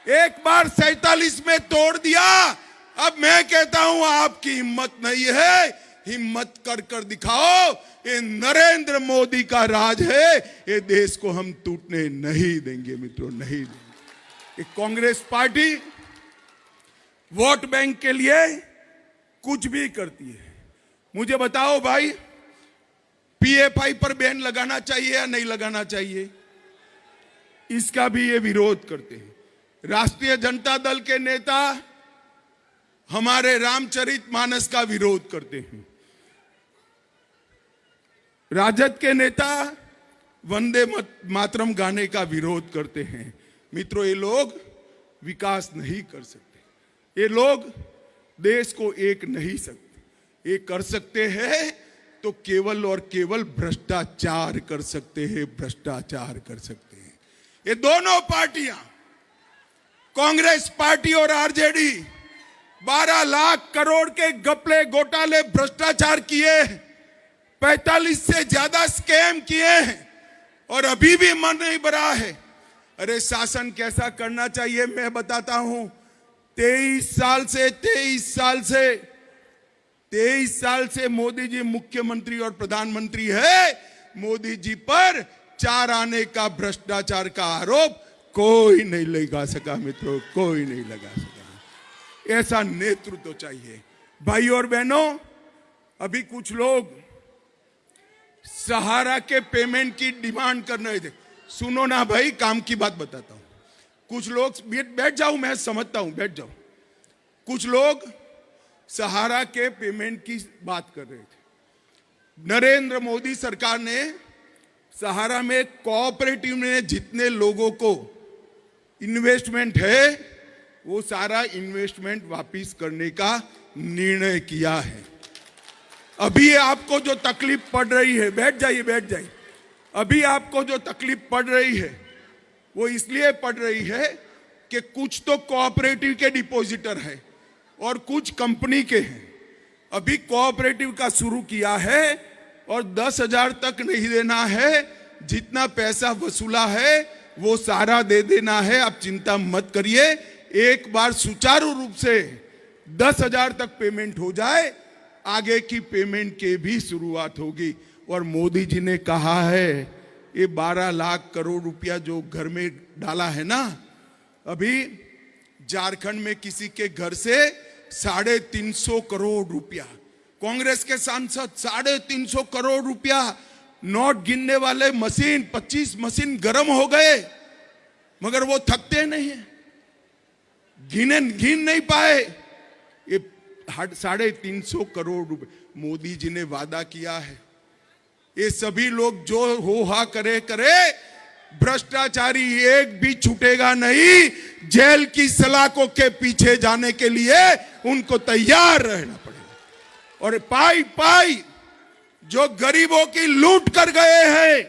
एक बार 47 में तोड़ दिया। अब मैं कहता हूं आपकी हिम्मत नहीं है, हिम्मत कर कर दिखाओ। ये नरेंद्र मोदी का राज है, ये देश को हम टूटने नहीं देंगे मित्रों, नहीं देंगे। कांग्रेस पार्टी वोट बैंक के लिए कुछ भी करती है। मुझे बताओ भाई, पीएफआई पर बैन लगाना चाहिए या नहीं लगाना चाहिए? इसका भी ये विरोध करते हैं। राष्ट्रीय जनता दल के नेता हमारे रामचरितमानस का विरोध करते हैं। राजद के नेता वंदे मातरम गाने का विरोध करते हैं। मित्रों, ये लोग विकास नहीं कर सकते, ये लोग देश को एक नहीं सकते। ये कर सकते हैं तो केवल और केवल भ्रष्टाचार कर सकते हैं, भ्रष्टाचार कर सकते हैं। ये दोनों पार्टियां, कांग्रेस पार्टी और आरजेडी, 12 लाख करोड़ के घपले घोटाले भ्रष्टाचार किए, 45 से ज्यादा स्कैम किए हैं और अभी भी मन नहीं भरा है। अरे शासन कैसा करना चाहिए मैं बताता हूं। 23 साल से मोदी जी मुख्यमंत्री और प्रधानमंत्री है। मोदी जी पर 4 आने का भ्रष्टाचार का आरोप कोई नहीं लगा सका मित्रों, कोई नहीं लगा सका। ऐसा नेतृत्व चाहिए। भाई और बहनों, अभी कुछ लोग सहारा के पेमेंट की डिमांड कर रहे थे। सुनो ना भाई, काम की बात बताता हूं। कुछ लोग, बैठ जाओ, मैं समझता हूं, बैठ जाओ। कुछ लोग सहारा के पेमेंट की बात कर रहे थे। नरेंद्र मोदी सरकार ने सहारा में कोऑपरेटिव में जितने लोगों को इन्वेस्टमेंट है वो सारा इन्वेस्टमेंट वापस करने का निर्णय किया है। अभी आपको जो तकलीफ पड़ रही है, बैठ जाइए, अभी आपको जो तकलीफ पड़ रही है वो इसलिए पड़ रही है कि कुछ तो कोऑपरेटिव के डिपॉजिटर है और कुछ कंपनी के हैं। अभी कोऑपरेटिव का शुरू किया है और 10,000 तक नहीं देना है, जितना पैसा वसूला है वो सारा दे देना है। आप चिंता मत करिए, एक बार सुचारू रूप से 10,000 तक पेमेंट हो जाए, आगे की पेमेंट के भी शुरुआत होगी। और मोदी जी ने कहा है ये 12 लाख करोड़ रुपया जो घर में डाला है ना, अभी झारखंड में किसी के घर से 350 करोड़ रुपया, कांग्रेस के सांसद 350 करोड़ रुपया, नोट गिनने वाले मशीन 25 मशीन गर्म हो गए, मगर वो थकते नहीं है, गिन नहीं पाए। ये 350 करोड़ रुपए मोदी जी ने वादा किया है। ये सभी लोग जो हो हा करे, भ्रष्टाचारी एक भी छूटेगा नहीं। जेल की सलाखों के पीछे जाने के लिए उनको तैयार रहना पड़ेगा। और पाई जो गरीबों की लूट कर गए हैं,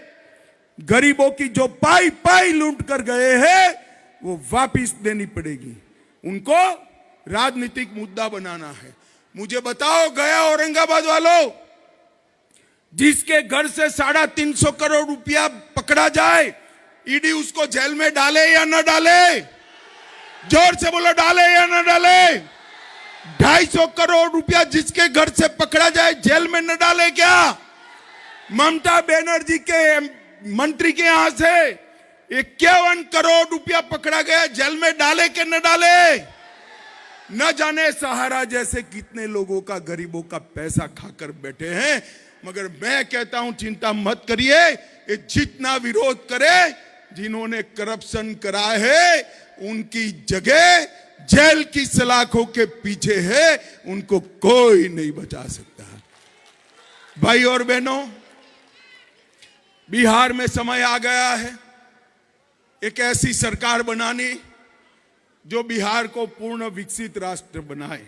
गरीबों की जो पाई लूट कर गए हैं, वो वापिस देनी पड़ेगी। उनको राजनीतिक मुद्दा बनाना है। मुझे बताओ, गया औरंगाबाद वालों, जिसके घर से 350 करोड़ रुपया पकड़ा जाए, ईडी उसको जेल में डाले या न डाले? जोर से बोलो, डाले या न डाले? 250 करोड़ रुपया जिसके घर से पकड़ा जाए, जेल में न डाले क्या? ममता बनर्जी के मंत्री के यहां से 51 करोड़ रुपया पकड़ा गया, जेल में डाले कि न डाले? न जाने सहारा जैसे कितने लोगों का, गरीबों का पैसा खाकर बैठे हैं। मगर मैं कहता हूं, चिंता मत करिए, ये जितना विरोध करे, जिन्होंने करप्शन करा है उनकी जगह जेल की सलाखों के पीछे है, उनको कोई नहीं बचा सकता। भाई और बहनों, बिहार में समय आ गया है एक ऐसी सरकार बनानी जो बिहार को पूर्ण विकसित राष्ट्र बनाए।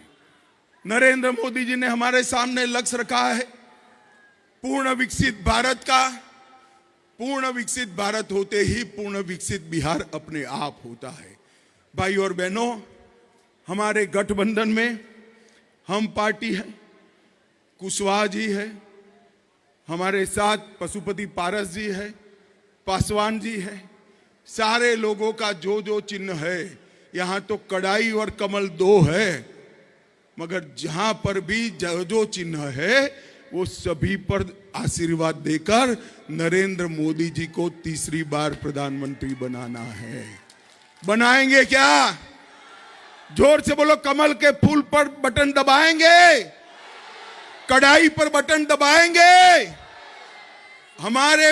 नरेंद्र मोदी जी ने हमारे सामने लक्ष्य रखा है पूर्ण विकसित भारत का। पूर्ण विकसित भारत होते ही पूर्ण विकसित बिहार अपने आप होता है। भाई और बहनों, हमारे गठबंधन में हम पार्टी है, कुशवाहा जी है, हमारे साथ पशुपति पारस जी है, पासवान जी है। सारे लोगों का जो जो चिन्ह है, यहां तो कड़ाई और कमल दो है, मगर जहां पर भी जो चिन्ह है वो सभी पर आशीर्वाद देकर नरेंद्र मोदी जी को तीसरी बार प्रधानमंत्री बनाना है। बनाएंगे क्या? जोर से बोलो, कमल के फूल पर बटन दबाएंगे, कड़ाई पर बटन दबाएंगे। हमारे